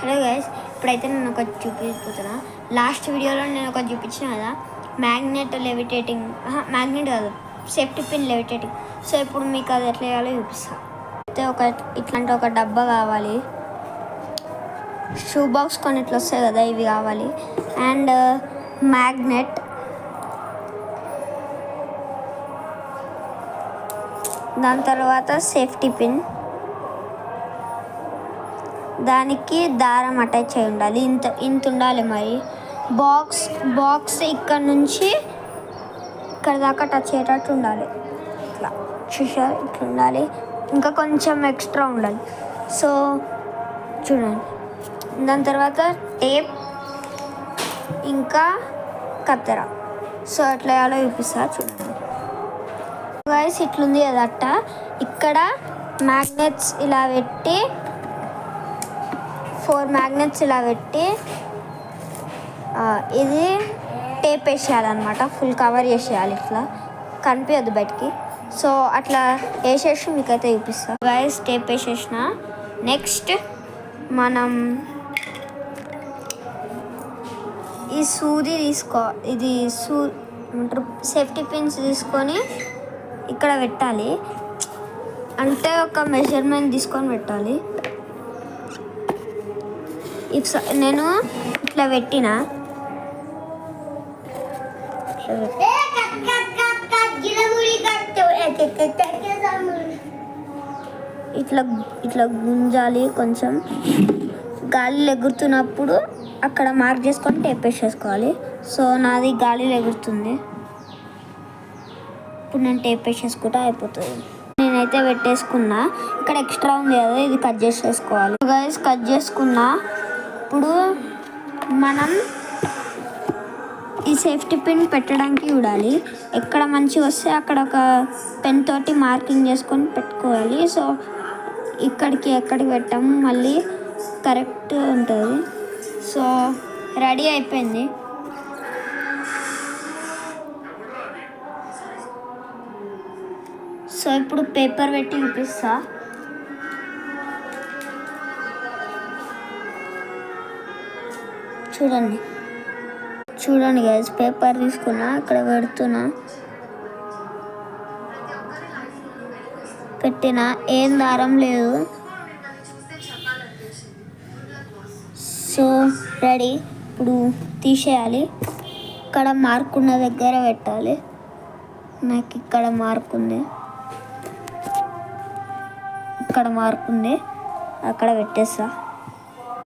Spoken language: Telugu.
హలో గైస్, ఇప్పుడైతే నేను ఒకటి చూపిస్తున్నా. లాస్ట్ వీడియోలో నేను ఒకటి చూపించిన కదా, మ్యాగ్నెట్ లెవిటేటింగ్, మ్యాగ్నెట్ కాదు, సేఫ్టీ పిన్ లెవిటేటింగ్. సో ఇప్పుడు మీకు అది ఎట్లా చేయాలో చూపిస్తాను. అయితే ఇట్లాంటి ఒక డబ్బా కావాలి, షూ బాక్స్ కొన్ని ఇట్లా వస్తాయి కదా, ఇవి కావాలి, అండ్ మ్యాగ్నెట్, దాని తర్వాత సేఫ్టీ పిన్, దానికి దారం అటాచ్ అయి ఉండాలి, ఇంత ఉండాలి. మరి బాక్స్ ఇక్కడ నుంచి ఇక్కడ దాకా టచ్ అయ్యేటట్టు ఉండాలి. ఇట్లా చూసారు, ఇట్లా ఉండాలి. ఇంకా కొంచెం ఎక్స్ట్రా ఉండాలి. సో చూడండి. దాని తర్వాత టేప్, ఇంకా కత్తెర. సో ఎట్లా వేయాలో చూపిస్తా చూడండి. గైస్ ఇట్లుంది కదట, ఇక్కడ మ్యాగ్నెట్స్ ఇలా పెట్టి 4 మ్యాగ్నెట్స్ ఇలా పెట్టి ఇది టేప్ వేసేయాలన్నమాట. ఫుల్ కవర్ చేసేయాలి, ఇట్లా కనిపించదు బయటికి. సో అట్లా వేసేసి మీకైతే చూపిస్తాను. గైస్ టేప్ వేసేసిన. నెక్స్ట్ మనం ఈ సూది ఇది సేఫ్టీ పిన్స్ తీసుకొని ఇక్కడ పెట్టాలి. అంటే ఒక మెజర్మెంట్ తీసుకొని పెట్టాలి. నేను ఇట్లా పెట్టిన, ఇట్లా గుంజాలి. కొంచెం గాలిలో ఎగురుతున్నప్పుడు అక్కడ మార్క్ చేసుకొని టేప్ వేసేసుకోవాలి. సో నాది గాలిలో ఎగురుతుంది, ఇప్పుడు నేను టేప్ వేసేసుకుంటే అయిపోతుంది. నేనైతే పెట్టేసుకున్నా. ఇక్కడ ఎక్స్ట్రా ఉంది కదా, ఇది కట్ చేసేసుకోవాలి. గైస్ కట్ చేసుకున్నా. ఇప్పుడు మనం ఈ సేఫ్టీ పిన్ పెట్టడానికి చూడాలి. ఎక్కడ మంచిగా వస్తే అక్కడ ఒక పెన్ తోటి మార్కింగ్ చేసుకొని పెట్టుకోవాలి. సో ఎక్కడికి పెట్టాము మళ్ళీ కరెక్ట్ ఉంటుంది. సో రెడీ అయిపోయింది. సో ఇప్పుడు పేపర్ పెట్టి చూపిస్తా. చూడండి గైస్, పేపర్ తీసుకున్నా, ఇక్కడ పెట్టినా, ఏం దారం లేదు. So ready. ఇప్పుడు తీసేయాలి. ఇక్కడ మార్క్ ఉన్న దగ్గర పెట్టాలి. నాకు ఇక్కడ మార్క్ ఉంది, ఇక్కడ మార్క్ ఉంది, అక్కడ పెట్టేస్తా.